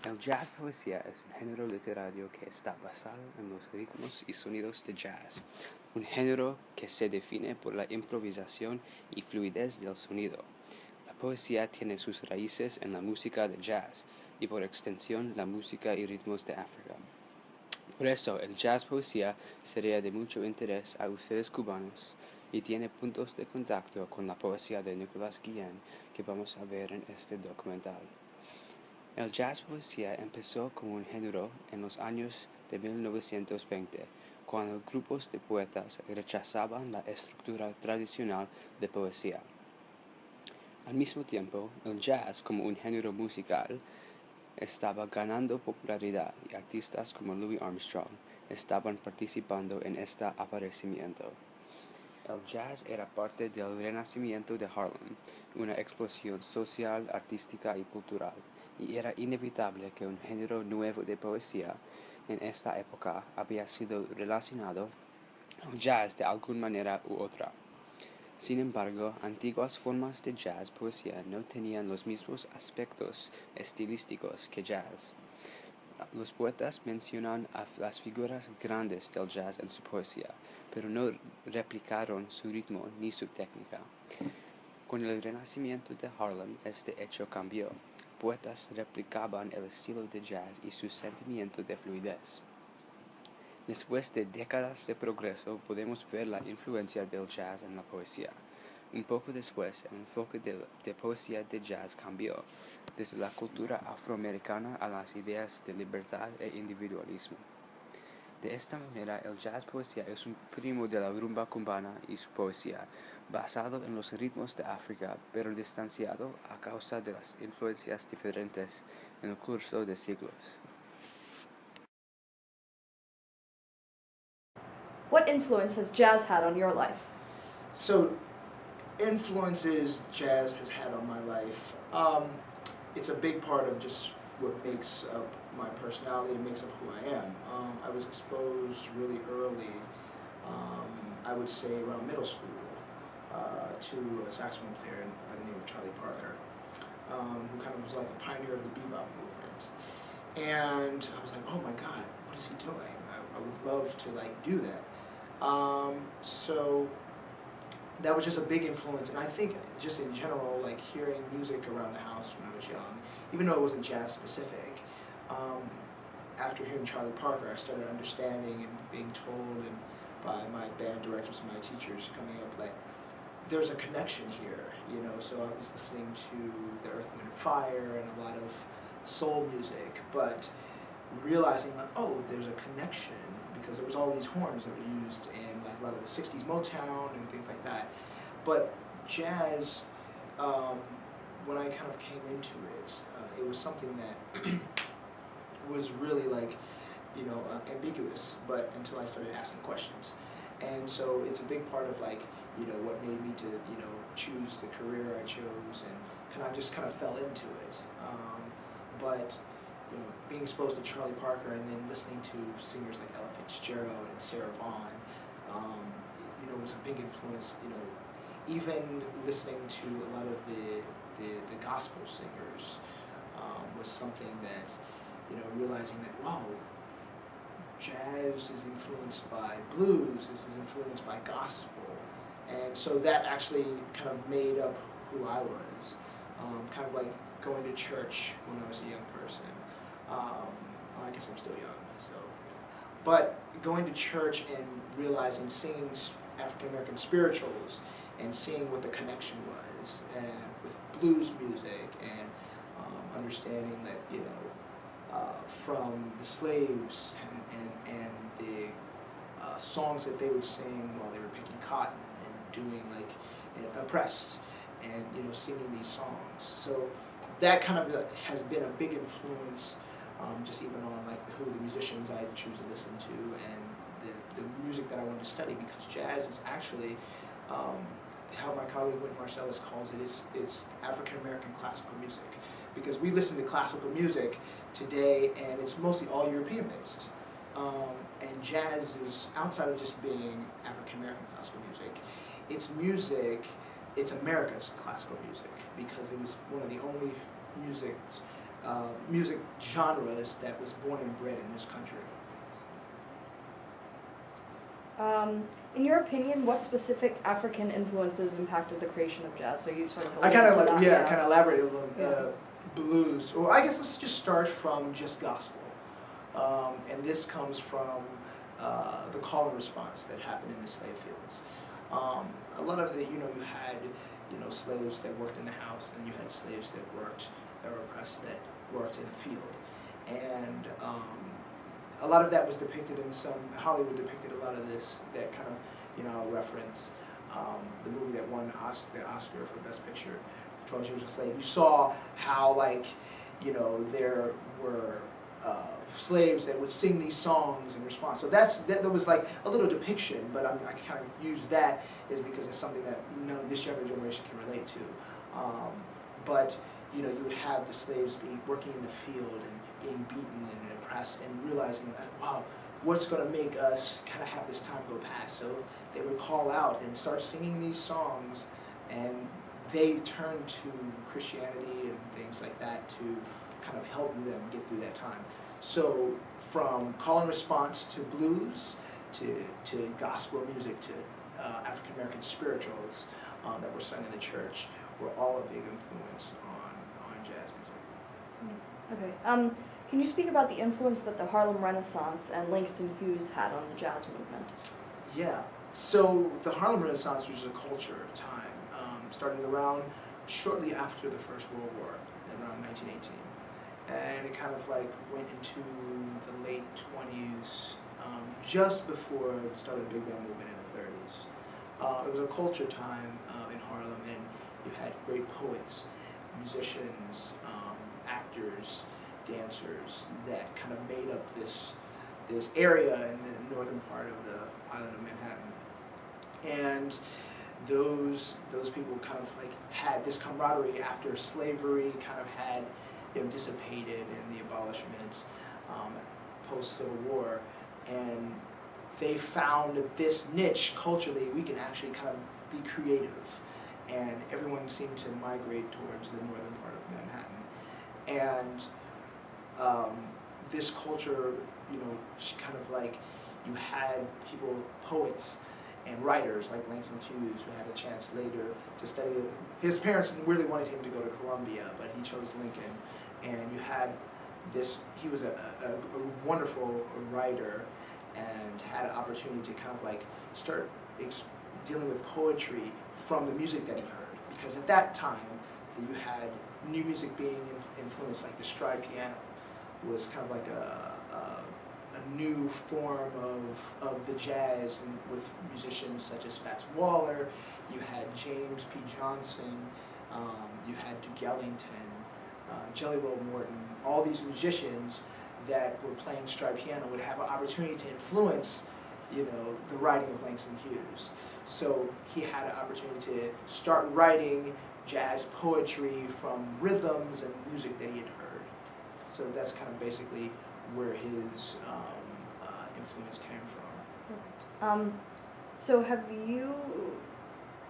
El jazz poesía es un género literario que está basado en los ritmos y sonidos de jazz, un género que se define por la improvisación y fluidez del sonido. La poesía tiene sus raíces en la música de jazz y por extensión la música y ritmos de África. Por eso el jazz poesía sería de mucho interés a ustedes cubanos y tiene puntos de contacto con la poesía de Nicolas Guillen que vamos a ver en este documental. El jazz poesía empezó como un género en los años de 1920, cuando grupos de poetas rechazaban la estructura tradicional de poesía. Al mismo tiempo, el jazz como un género musical estaba ganando popularidad y artistas como Louis Armstrong estaban participando en este aparecimiento. El jazz era parte del renacimiento de Harlem, una explosión social, artística y cultural, y era inevitable que un género nuevo de poesía en esta época había sido relacionado al jazz de alguna manera u otra. Sin embargo, antiguas formas de jazz poesía no tenían los mismos aspectos estilísticos que jazz. Los poetas mencionan a las figuras grandes del jazz en su poesía, pero no replicaron su ritmo ni su técnica. Con el renacimiento de Harlem, este hecho cambió. Poetas replicaban el estilo de jazz y su sentimiento de fluidez. Después de décadas de progreso, podemos ver la influencia del jazz en la poesía. Un poco después, el enfoque de poesía de jazz cambió, desde la cultura afroamericana a las ideas de libertad e individualismo. De esta manera, el jazz poesía es un primo de la rumba cubana y su poesía, basado en los ritmos de África, pero distanciado a causa de las influencias diferentes en el curso de siglos. What influence has jazz had on your life? So, influences jazz has had on my life. It's a big part of just what makes up my personality and makes up who I am. I was exposed really early, I would say around middle school, to a saxophone player by the name of Charlie Parker, who kind of was like a pioneer of the bebop movement. And I was like, oh my God, what is he doing? I would love to like do that. So that was just a big influence, and I think just in general, like hearing music around the house when I was young, even though it wasn't jazz specific, after hearing Charlie Parker, I started understanding and being told and by my band directors and my teachers coming up, like, there's a connection here, you know, so I was listening to the Earth, Wind, and Fire and a lot of soul music, but realizing like, oh, there's a connection because there was all these horns that were used in like a lot of the 60s Motown and things like that. But jazz, when I kind of came into it, it was something that was really like, you know, ambiguous, but until I started asking questions. And so it's a big part of like, you know, what made me to, you know, choose the career I chose, and I just kind of fell into it. But you know, being exposed to Charlie Parker and then listening to singers like Ella Fitzgerald and Sarah Vaughan, you know, was a big influence. You know, even listening to a lot of the gospel singers was something that, you know, realizing that, wow, jazz is influenced by blues, this is influenced by gospel, and so that actually kind of made up who I was, kind of like going to church when I was a young person. I guess I'm still young, so. But going to church and realizing, singing African American spirituals and seeing what the connection was with blues music and understanding that, you know, from the slaves and the songs that they would sing while they were picking cotton and doing like oppressed and, you know, singing these songs. So that kind of has been a big influence, just even on like who the musicians I choose to listen to and the music that I want to study, because jazz is actually, how my colleague Wynton Marsalis calls it, it's African American classical music, because we listen to classical music today and it's mostly all European based. And jazz is, outside of just being African American classical music, it's America's classical music, because it was one of the only music music genres that was born and bred in this country. In your opinion, what specific African influences impacted the creation of jazz? So you sort of I kind of alluded to that, kind of elaborated a little. Yeah. Blues, or I guess let's just start from just gospel, and this comes from the call and response that happened in the slave fields. A lot of you had slaves that worked in the house, and you had slaves that were oppressed, that worked in the field, and a lot of that was depicted in Hollywood depicted a lot of this, that kind of, I'll reference the movie that won the Oscar for Best Picture, 12 Years a Slave. You saw how, there were slaves that would sing these songs in response. So that was like a little depiction, but I kind of use that is because it's something that this younger generation can relate to. But you would have the slaves working in the field and being beaten and oppressed, and realizing that, wow, what's going to make us kind of have this time go past? So they would call out and start singing these songs, and they turned to Christianity and things like that to kind of help them get through that time. So from call and response to blues to gospel music to African American spirituals that were sung in the church were all a big influence on jazz music. Okay. Can you speak about the influence that the Harlem Renaissance and Langston Hughes had on the jazz movement? Yeah. So the Harlem Renaissance was a culture time. Started around shortly after the First World War, around 1918. And it kind of went into the late 20s, just before the start of the Big Band movement in the 30s. It was a culture time in Harlem, and you had great poets, musicians, actors, dancers that kind of made up this area in the northern part of the island of Manhattan. And those people kind of had this camaraderie after slavery kind of had dissipated in the abolishment, post-Civil War, and they found this niche culturally. We can actually kind of be creative, and everyone seemed to migrate towards the northern part of Manhattan. And this culture, kind of you had people, poets and writers like Langston Hughes, who had a chance later to study. His parents really wanted him to go to Columbia, but he chose Lincoln. And you had this, he was a wonderful writer, and had an opportunity to kind of start dealing with poetry from the music that he heard. Because at that time, you had new music being influenced, like the stride piano was kind of like a new form of the jazz, and with musicians such as Fats Waller. You had James P. Johnson, you had Duke Ellington, Jelly Roll Morton. All these musicians that were playing stride piano would have an opportunity to influence, the writing of Langston Hughes. So he had an opportunity to start writing jazz poetry from rhythms and music that he had heard. So that's kind of basically where his influence came from. So have you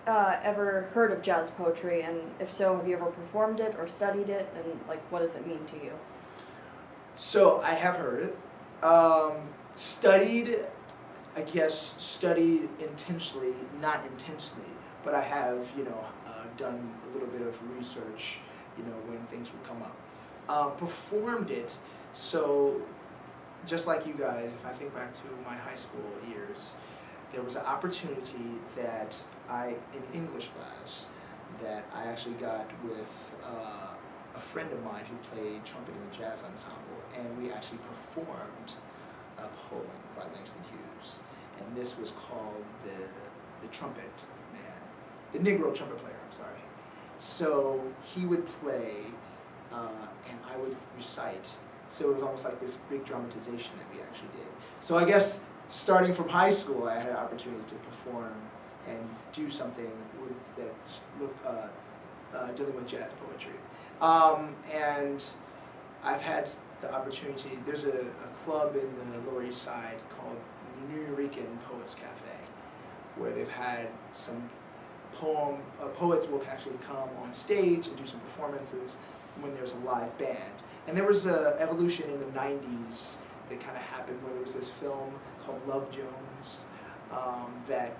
ever heard of jazz poetry, and if so, have you ever performed it or studied it, and what does it mean to you? So I have heard it. Studied intentionally, not intentionally, but I have, done a little bit of research, when things would come up. Performed it, so just like you guys, if I think back to my high school years, there was an opportunity that in English class, that I actually got with a friend of mine who played trumpet in the jazz ensemble, and we actually performed a poem by Langston Hughes, and this was called the Trumpet Man, the Negro trumpet player, I'm sorry. So he would play, and I would recite. So it was almost like this big dramatization that we actually did. So I guess starting from high school, I had an opportunity to perform and do something that looked dealing with jazz poetry. And I've had the opportunity, there's a club in the Lower East Side called New Eurekan Poets Cafe, where they've had some poets will actually come on stage and do some performances. when there's a live band. And there was an evolution in the 90s that kind of happened where there was this film called Love Jones that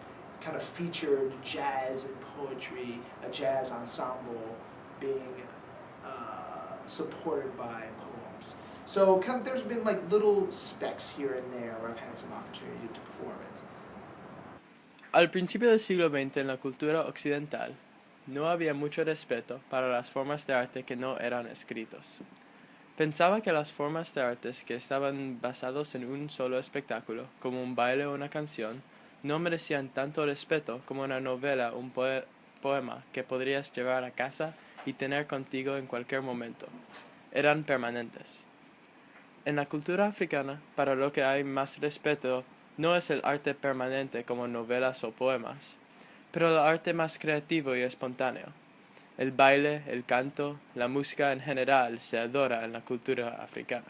kind of featured jazz and poetry, a jazz ensemble being supported by poems. So kind of, there's been like little specks here and there where I've had some opportunity to perform it. Al principio del siglo XX en la cultura occidental, no había mucho respeto para las formas de arte que no eran escritos. Pensaba que las formas de artes que estaban basados en un solo espectáculo, como un baile o una canción, no merecían tanto respeto como una novela o un poema que podrías llevar a casa y tener contigo en cualquier momento. Eran permanentes. En la cultura africana, para lo que hay más respeto no es el arte permanente como novelas o poemas, pero el arte más creativo y espontáneo. El baile, el canto, la música en general se adora en la cultura africana.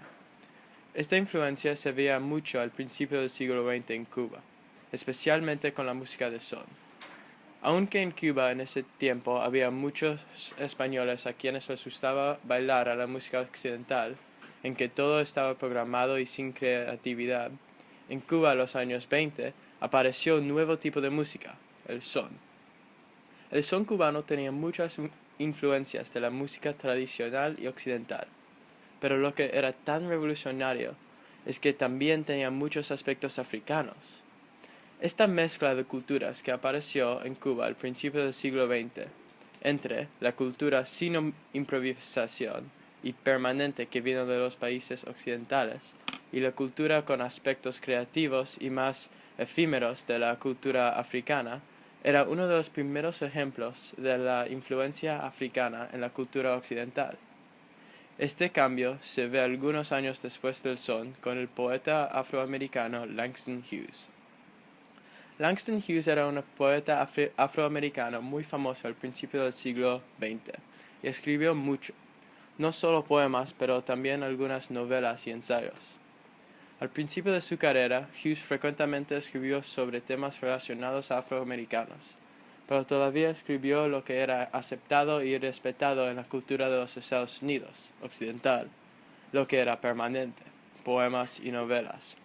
Esta influencia se veía mucho al principio del siglo XX en Cuba, especialmente con la música de son. Aunque en Cuba en ese tiempo había muchos españoles a quienes les gustaba bailar a la música occidental, en que todo estaba programado y sin creatividad, en Cuba en los años 20 apareció un nuevo tipo de música, el son. El son cubano tenía muchas influencias de la música tradicional y occidental, pero lo que era tan revolucionario es que también tenía muchos aspectos africanos. Esta mezcla de culturas que apareció en Cuba al principio del siglo XX, entre la cultura sin improvisación y permanente que vino de los países occidentales, y la cultura con aspectos creativos y más efímeros de la cultura africana, era uno de los primeros ejemplos de la influencia africana en la cultura occidental. Este cambio se ve algunos años después del son con el poeta afroamericano Langston Hughes. Langston Hughes era un poeta afroamericano muy famoso al principio del siglo XX y escribió mucho, no solo poemas, pero también algunas novelas y ensayos. Al principio de su carrera, Hughes frecuentemente escribió sobre temas relacionados a afroamericanos, pero todavía escribió lo que era aceptado y respetado en la cultura de los Estados Unidos occidental, lo que era permanente, poemas y novelas.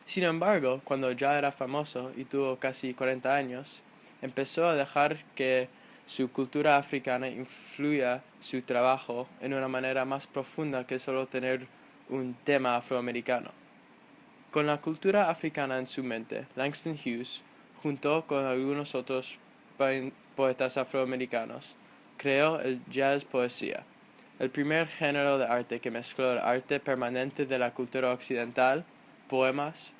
Sin embargo, cuando ya era famoso y tuvo casi 40 años, empezó a dejar que su cultura africana influya su trabajo en una manera más profunda que solo tener un tema afroamericano. Con la cultura africana en su mente, Langston Hughes, junto con algunos otros poetas afroamericanos, creó el jazz poesía, el primer género de arte que mezcló el arte permanente de la cultura occidental, poemas,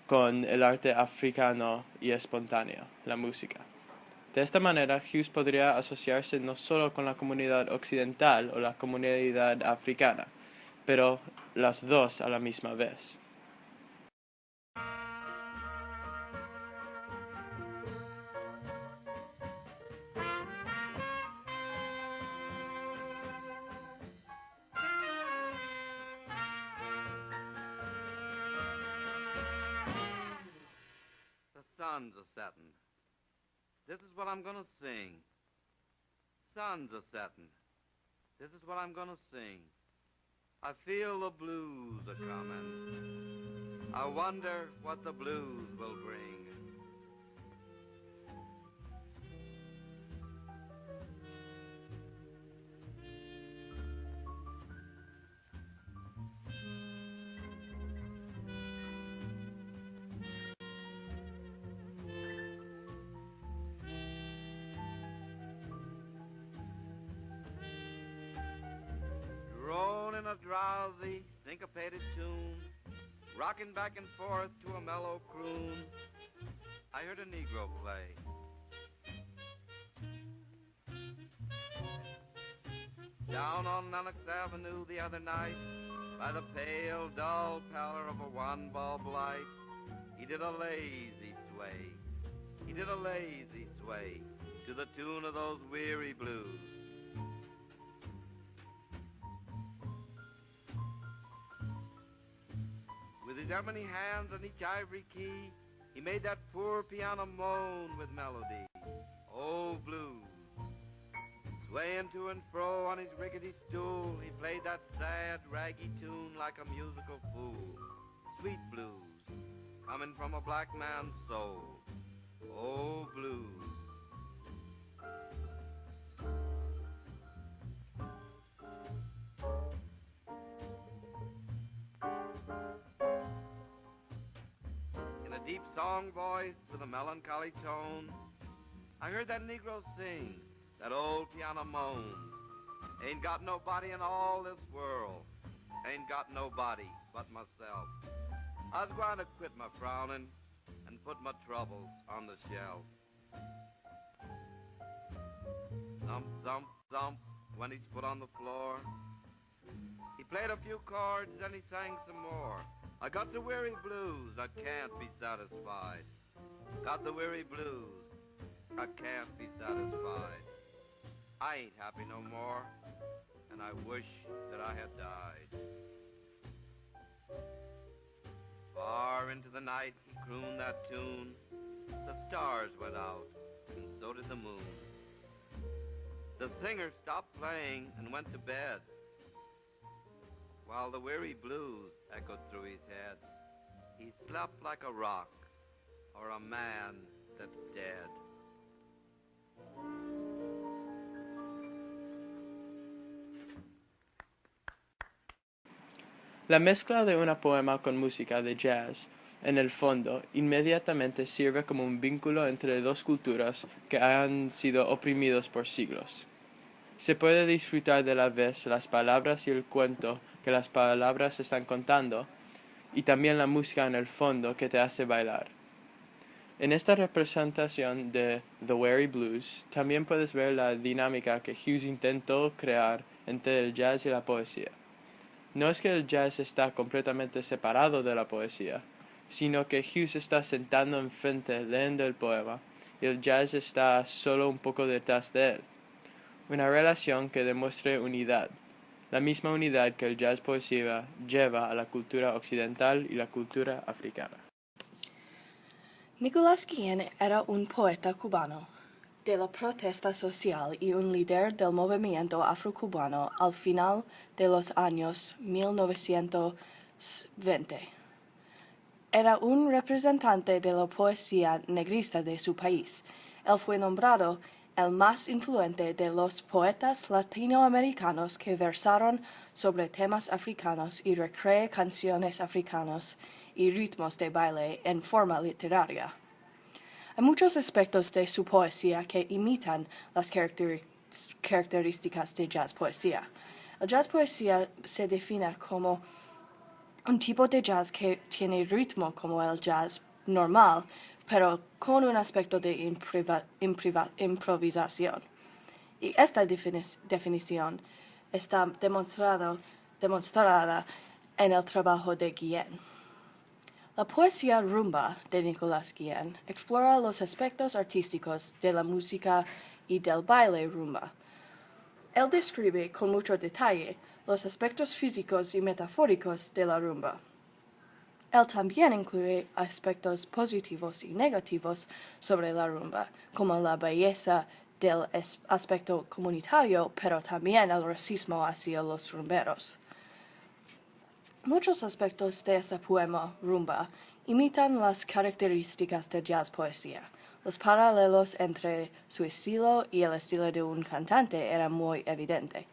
con el arte africano y espontáneo, la música. De esta manera, Hughes podría asociarse no solo con la comunidad occidental o la comunidad africana, pero las dos a la misma vez. The sun's a-settin'. This is what I'm gonna sing. Sun's a-settin'. This is what I'm gonna sing. I feel the blues a-comin'. I wonder what the blues will bring. Drone in a drowsy, syncopated tune, rocking back and forth to a mellow croon. I heard a Negro play. Down on Lenox Avenue the other night, by the pale, dull pallor of a one-bulb light, he did a lazy sway. He did a lazy sway to the tune of those weary blues. With his ebony hands on each ivory key, he made that poor piano moan with melody. Oh, blues, Swaying to and fro on his rickety stool, he played that sad, raggy tune like a musical fool. Sweet blues, coming from a black man's soul. Oh, blues. In a deep song voice with a melancholy tone, I heard that Negro sing, that old piano moan. Ain't got nobody in all this world, ain't got nobody but myself. I was going to quit my frowning and put my troubles on the shelf. Thump, thump, thump, when he's put on the floor. He played a few chords, then he sang some more. I got the weary blues, I can't be satisfied. Got the weary blues, I can't be satisfied. I ain't happy no more, and I wish that I had died. Far into the night, he crooned that tune. The stars went out, and so did the moon. The singer stopped playing and went to bed, while the weary blues echoed through his head. He slept like a rock, or a man that's dead. La mezcla de una poema con música de jazz, en el fondo, inmediatamente sirve como un vínculo entre dos culturas que han sido oprimidos por siglos. Se puede disfrutar de la vez las palabras y el cuento que las palabras están contando, y también la música en el fondo que te hace bailar. En esta representación de The Weary Blues, también puedes ver la dinámica que Hughes intentó crear entre el jazz y la poesía. No es que el jazz está completamente separado de la poesía, sino que Hughes está sentado enfrente leyendo el poema, y el jazz está solo un poco detrás de él. Una relación que demuestre unidad, la misma unidad que el jazz poesía lleva a la cultura occidental y la cultura africana. Nicolás Guillén era un poeta cubano de la protesta social y un líder del movimiento afrocubano al final de los años 1920. Era un representante de la poesía negrista de su país. Él fue nombrado el más influyente de los poetas latinoamericanos que versaron sobre temas africanos y recrea canciones africanas y ritmos de baile en forma literaria. Hay muchos aspectos de su poesía que imitan las características de jazz poesía. El jazz poesía se define como un tipo de jazz que tiene ritmo como el jazz normal, pero con un aspecto de improvisación. Y esta definición está demostrada en el trabajo de Guillén. La poesía rumba de Nicolás Guillén explora los aspectos artísticos de la música y del baile rumba. Él describe con mucho detalle los aspectos físicos y metafóricos de la rumba. Él también incluye aspectos positivos y negativos sobre la rumba, como la belleza del aspecto comunitario, pero también el racismo hacia los rumberos. Muchos aspectos de este poema rumba imitan las características de jazz poesía. Los paralelos entre su estilo y el estilo de un cantante eran muy evidentes.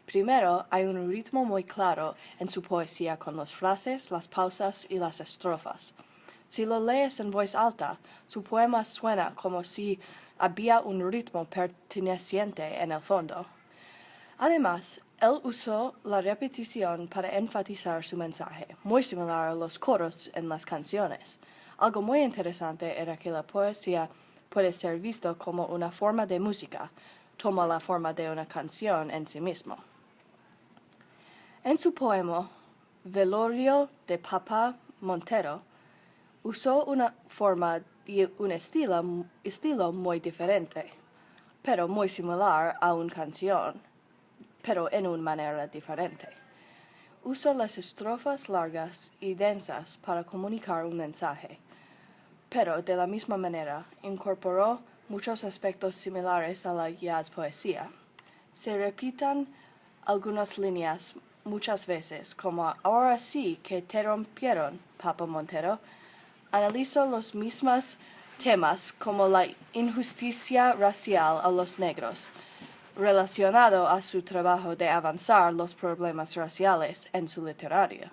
Primero, hay un ritmo muy claro en su poesía con las frases, las pausas y las estrofas. Si lo lees en voz alta, su poema suena como si había un ritmo perteneciente en el fondo. Además, él usó la repetición para enfatizar su mensaje, muy similar a los coros en las canciones. Algo muy interesante era que la poesía puede ser visto como una forma de música, toma la forma de una canción en sí mismo. En su poema Velorio de Papa Montero, usó una forma y un estilo muy diferente, pero muy similar a una canción, pero en una manera diferente. Usó las estrofas largas y densas para comunicar un mensaje, pero de la misma manera incorporó muchos aspectos similares a la jazz poesía. Se repitan algunas líneas muchas veces, como ahora sí que te rompieron, Papa Montero. Analizo los mismos temas como la injusticia racial a los negros, relacionado a su trabajo de avanzar los problemas raciales en su literatura.